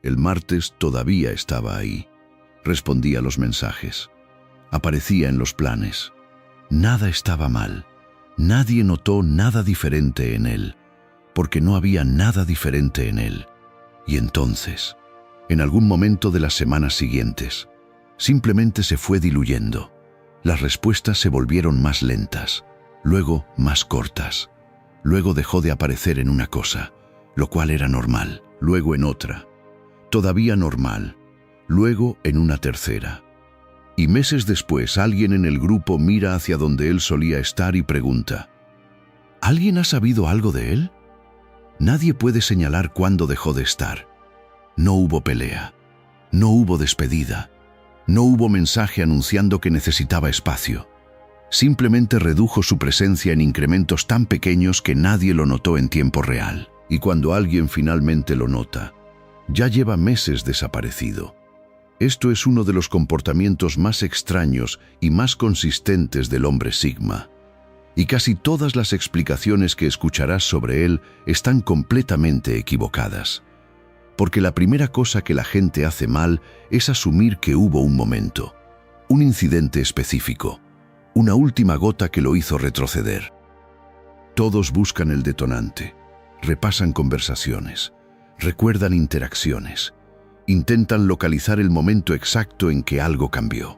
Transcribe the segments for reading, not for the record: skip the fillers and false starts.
El martes todavía estaba ahí. Respondía a los mensajes. Aparecía en los planes. Nada estaba mal. Nadie notó nada diferente en él, porque no había nada diferente en él. Y entonces, en algún momento de las semanas siguientes, simplemente se fue diluyendo. Las respuestas se volvieron más lentas, luego más cortas. Luego dejó de aparecer en una cosa, lo cual era normal, luego en otra, todavía normal, luego en una tercera. Y meses después alguien en el grupo mira hacia donde él solía estar y pregunta: ¿alguien ha sabido algo de él? Nadie puede señalar cuándo dejó de estar. No hubo pelea, no hubo despedida, no hubo mensaje anunciando que necesitaba espacio. Simplemente redujo su presencia en incrementos tan pequeños que nadie lo notó en tiempo real. Y cuando alguien finalmente lo nota, ya lleva meses desaparecido. Esto es uno de los comportamientos más extraños y más consistentes del hombre Sigma. Y casi todas las explicaciones que escucharás sobre él están completamente equivocadas. Porque la primera cosa que la gente hace mal es asumir que hubo un momento, un incidente específico, una última gota que lo hizo retroceder. Todos buscan el detonante, repasan conversaciones, recuerdan interacciones, intentan localizar el momento exacto en que algo cambió.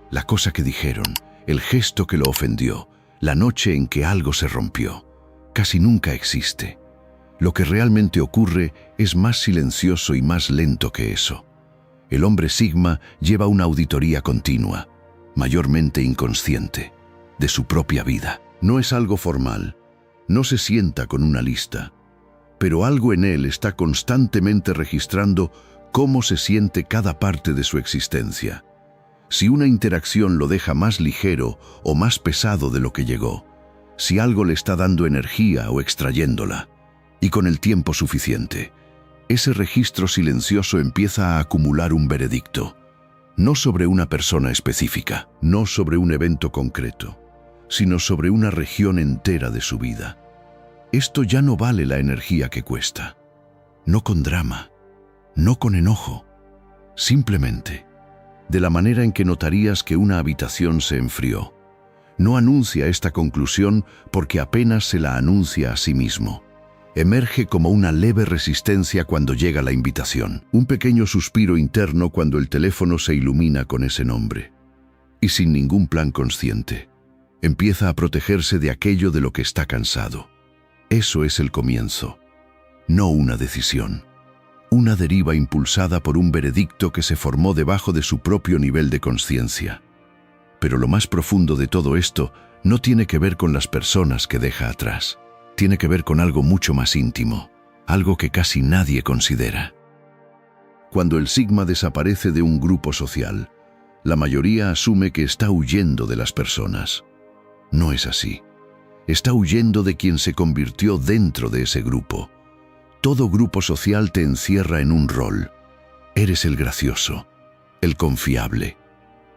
La cosa que dijeron, el gesto que lo ofendió, la noche en que algo se rompió, casi nunca existe. Lo que realmente ocurre es más silencioso y más lento que eso. El hombre Sigma lleva una auditoría continua, mayormente inconsciente, de su propia vida. No es algo formal, no se sienta con una lista, pero algo en él está constantemente registrando cómo se siente cada parte de su existencia. Si una interacción lo deja más ligero o más pesado de lo que llegó, si algo le está dando energía o extrayéndola, y con el tiempo suficiente, ese registro silencioso empieza a acumular un veredicto, no sobre una persona específica, no sobre un evento concreto, sino sobre una región entera de su vida. Esto ya no vale la energía que cuesta. No con drama, no con enojo, simplemente, de la manera en que notarías que una habitación se enfrió. No anuncia esta conclusión porque apenas se la anuncia a sí mismo. Emerge como una leve resistencia cuando llega la invitación, un pequeño suspiro interno cuando el teléfono se ilumina con ese nombre. Y sin ningún plan consciente, empieza a protegerse de aquello de lo que está cansado. Eso es el comienzo, no una decisión. Una deriva impulsada por un veredicto que se formó debajo de su propio nivel de conciencia. Pero lo más profundo de todo esto no tiene que ver con las personas que deja atrás. Tiene que ver con algo mucho más íntimo, algo que casi nadie considera. Cuando el Sigma desaparece de un grupo social, la mayoría asume que está huyendo de las personas. No es así. Está huyendo de quien se convirtió dentro de ese grupo. Todo grupo social te encierra en un rol. Eres el gracioso, el confiable,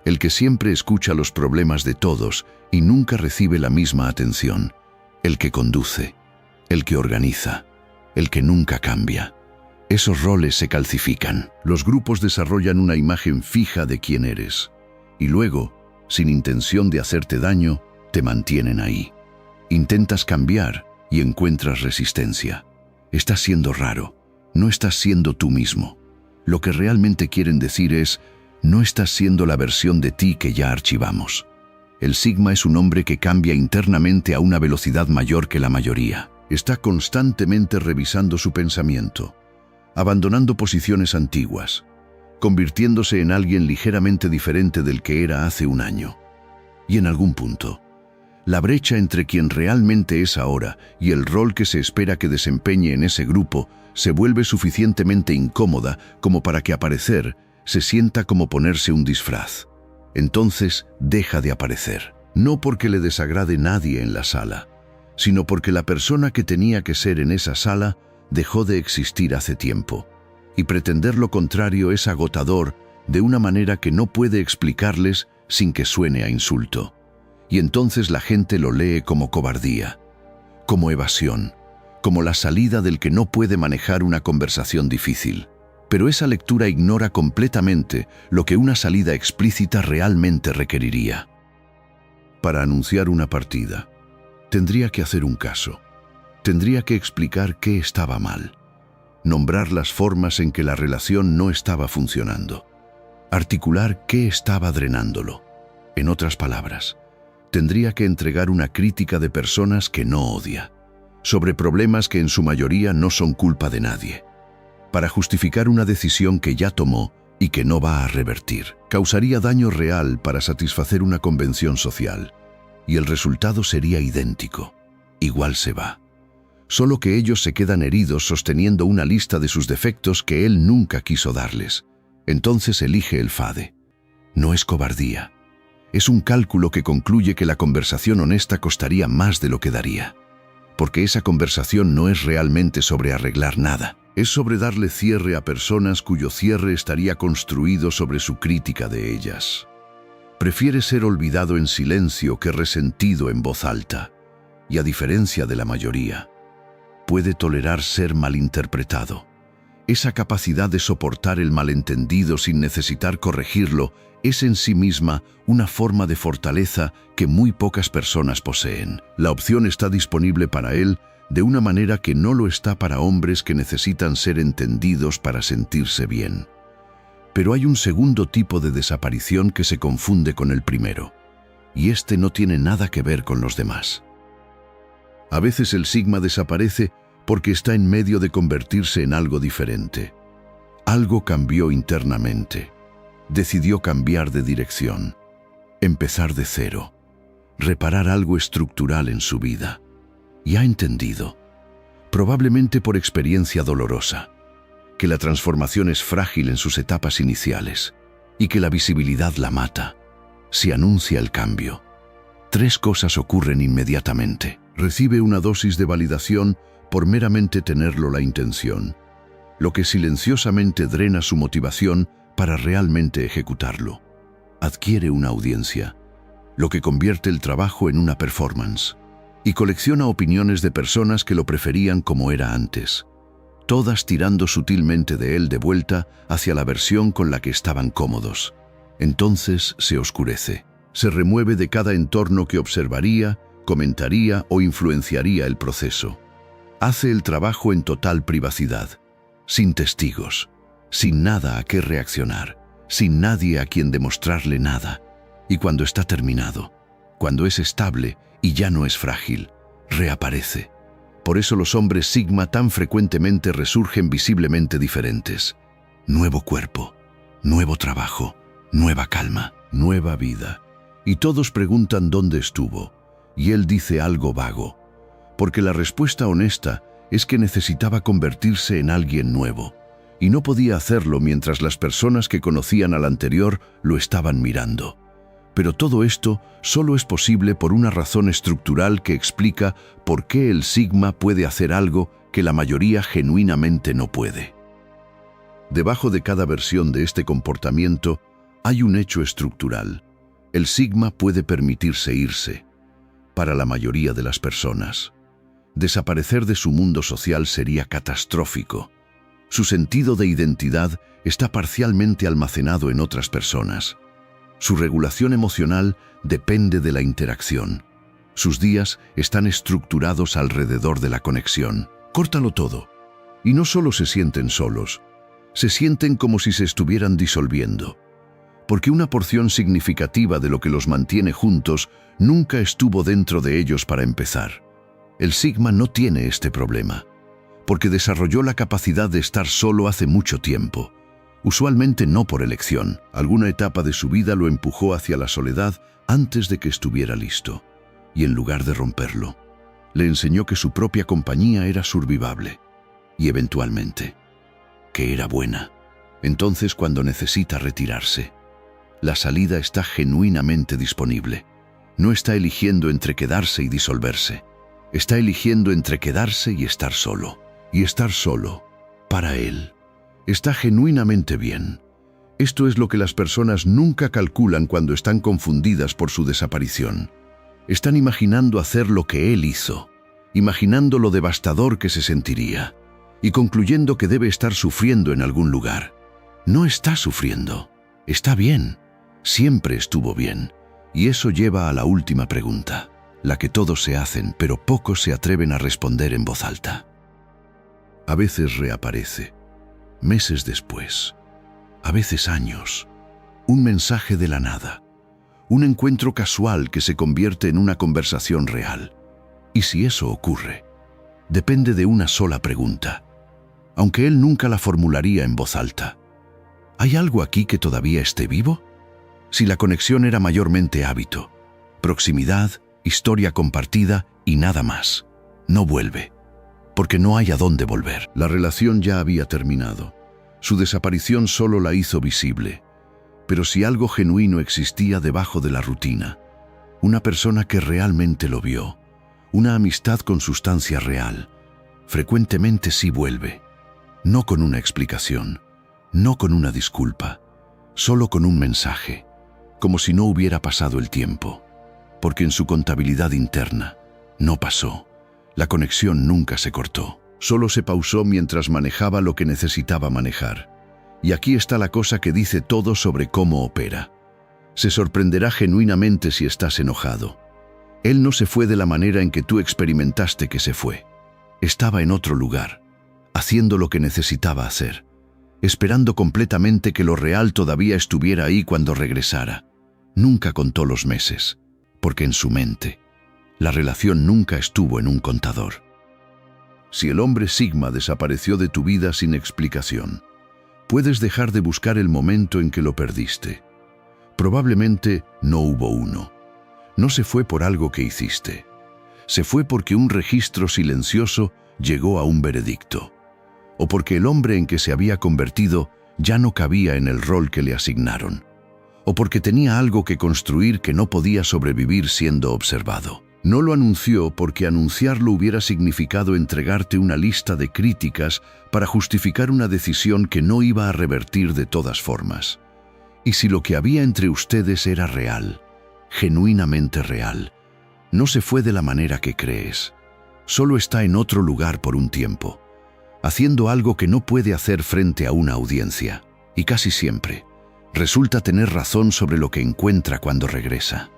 el que siempre escucha los problemas de todos y nunca recibe la misma atención, el que conduce, el que organiza, el que nunca cambia. Esos roles se calcifican. Los grupos desarrollan una imagen fija de quién eres y luego, sin intención de hacerte daño, te mantienen ahí. Intentas cambiar y encuentras resistencia. Estás siendo raro, no estás siendo tú mismo. Lo que realmente quieren decir es, no estás siendo la versión de ti que ya archivamos. El Sigma es un hombre que cambia internamente a una velocidad mayor que la mayoría. Está constantemente revisando su pensamiento, abandonando posiciones antiguas, convirtiéndose en alguien ligeramente diferente del que era hace un año. Y en algún punto, la brecha entre quien realmente es ahora y el rol que se espera que desempeñe en ese grupo se vuelve suficientemente incómoda como para que aparecer se sienta como ponerse un disfraz. Entonces deja de aparecer, no porque le desagrade nadie en la sala, sino porque la persona que tenía que ser en esa sala dejó de existir hace tiempo, y pretender lo contrario es agotador de una manera que no puede explicarles sin que suene a insulto. Y entonces la gente lo lee como cobardía, como evasión, como la salida del que no puede manejar una conversación difícil. pero esa lectura ignora completamente lo que una salida explícita realmente requeriría. Para anunciar una partida, tendría que hacer un caso. Tendría que explicar qué estaba mal, nombrar las formas en que la relación no estaba funcionando, articular qué estaba drenándolo. En otras palabras, tendría que entregar una crítica de personas que no odia, sobre problemas que en su mayoría no son culpa de nadie, para justificar una decisión que ya tomó y que no va a revertir. Causaría daño real para satisfacer una convención social, y el resultado sería idéntico. Igual se va. Solo que ellos se quedan heridos sosteniendo una lista de sus defectos que él nunca quiso darles. Entonces elige el fade. No es cobardía. Es un cálculo que concluye que la conversación honesta costaría más de lo que daría. Porque esa conversación no es realmente sobre arreglar nada. Es sobre darle cierre a personas cuyo cierre estaría construido sobre su crítica de ellas. Prefiere ser olvidado en silencio que resentido en voz alta. Y a diferencia de la mayoría, puede tolerar ser malinterpretado. Esa capacidad de soportar el malentendido sin necesitar corregirlo es en sí misma una forma de fortaleza que muy pocas personas poseen. La opción está disponible para él de una manera que no lo está para hombres que necesitan ser entendidos para sentirse bien. Pero hay un segundo tipo de desaparición que se confunde con el primero, y este no tiene nada que ver con los demás. A veces el sigma desaparece porque está en medio de convertirse en algo diferente. Algo cambió internamente. Decidió cambiar de dirección, empezar de cero, reparar algo estructural en su vida. Y ha entendido, probablemente por experiencia dolorosa, que la transformación es frágil en sus etapas iniciales y que la visibilidad la mata. Si anuncia el cambio, 3 cosas ocurren inmediatamente. Recibe una dosis de validación por meramente tenerlo la intención, lo que silenciosamente drena su motivación para realmente ejecutarlo. Adquiere una audiencia, lo que convierte el trabajo en una performance, y colecciona opiniones de personas que lo preferían como era antes, todas tirando sutilmente de él de vuelta hacia la versión con la que estaban cómodos. Entonces se oscurece, se remueve de cada entorno que observaría, comentaría o influenciaría el proceso. Hace el trabajo en total privacidad, sin testigos, sin nada a qué reaccionar, sin nadie a quien demostrarle nada. Y cuando está terminado, cuando es estable y ya no es frágil, reaparece. Por eso los hombres sigma tan frecuentemente resurgen visiblemente diferentes. Nuevo cuerpo, nuevo trabajo, nueva calma, nueva vida. Y todos preguntan dónde estuvo, y él dice algo vago, porque la respuesta honesta es que necesitaba convertirse en alguien nuevo, y no podía hacerlo mientras las personas que conocían al anterior lo estaban mirando. Pero todo esto solo es posible por una razón estructural que explica por qué el sigma puede hacer algo que la mayoría genuinamente no puede. Debajo de cada versión de este comportamiento hay un hecho estructural. El sigma puede permitirse irse. Para la mayoría de las personas, desaparecer de su mundo social sería catastrófico. Su sentido de identidad está parcialmente almacenado en otras personas. Su regulación emocional depende de la interacción. Sus días están estructurados alrededor de la conexión. Córtalo todo. Y no solo se sienten solos, se sienten como si se estuvieran disolviendo. Porque una porción significativa de lo que los mantiene juntos nunca estuvo dentro de ellos para empezar. El sigma no tiene este problema, porque desarrolló la capacidad de estar solo hace mucho tiempo. Usualmente no por elección. Alguna etapa de su vida lo empujó hacia la soledad antes de que estuviera listo. Y en lugar de romperlo, le enseñó que su propia compañía era survivable. Y eventualmente, que era buena. Entonces, cuando necesita retirarse, la salida está genuinamente disponible. No está eligiendo entre quedarse y disolverse. Está eligiendo entre quedarse y estar solo. Y estar solo, para él, está genuinamente bien. Esto es lo que las personas nunca calculan cuando están confundidas por su desaparición. Están imaginando hacer lo que él hizo, imaginando lo devastador que se sentiría. y concluyendo que debe estar sufriendo en algún lugar. No está sufriendo. Está bien. Siempre estuvo bien. Y eso lleva a la última pregunta, la que todos se hacen, pero pocos se atreven a responder en voz alta. A veces reaparece, meses después, a veces años, un mensaje de la nada, un encuentro casual que se convierte en una conversación real. Y si eso ocurre, depende de una sola pregunta, aunque él nunca la formularía en voz alta. ¿Hay algo aquí que todavía esté vivo? Si la conexión era mayormente hábito, proximidad, historia compartida y nada más, no vuelve, porque no hay a dónde volver. La relación ya había terminado. Su desaparición solo la hizo visible. Pero si algo genuino existía debajo de la rutina, una persona que realmente lo vio, una amistad con sustancia real, frecuentemente sí vuelve, no con una explicación, no con una disculpa, solo con un mensaje, como si no hubiera pasado el tiempo, porque en su contabilidad interna no pasó. La conexión nunca se cortó, solo se pausó mientras manejaba lo que necesitaba manejar. Y aquí está la cosa que dice todo sobre cómo opera. Se sorprenderá genuinamente si estás enojado. Él no se fue de la manera en que tú experimentaste que se fue. Estaba en otro lugar, haciendo lo que necesitaba hacer, esperando completamente que lo real todavía estuviera ahí cuando regresara. Nunca contó los meses, porque en su mente, la relación nunca estuvo en un contador. Si el hombre Sigma desapareció de tu vida sin explicación, puedes dejar de buscar el momento en que lo perdiste. Probablemente no hubo uno. No se fue por algo que hiciste. Se fue porque un registro silencioso llegó a un veredicto. O porque el hombre en que se había convertido ya no cabía en el rol que le asignaron. O porque tenía algo que construir que no podía sobrevivir siendo observado. No lo anunció porque anunciarlo hubiera significado entregarte una lista de críticas para justificar una decisión que no iba a revertir de todas formas. Y si lo que había entre ustedes era real, genuinamente real, no se fue de la manera que crees. Solo está en otro lugar por un tiempo, haciendo algo que no puede hacer frente a una audiencia. Y casi siempre, resulta tener razón sobre lo que encuentra cuando regresa.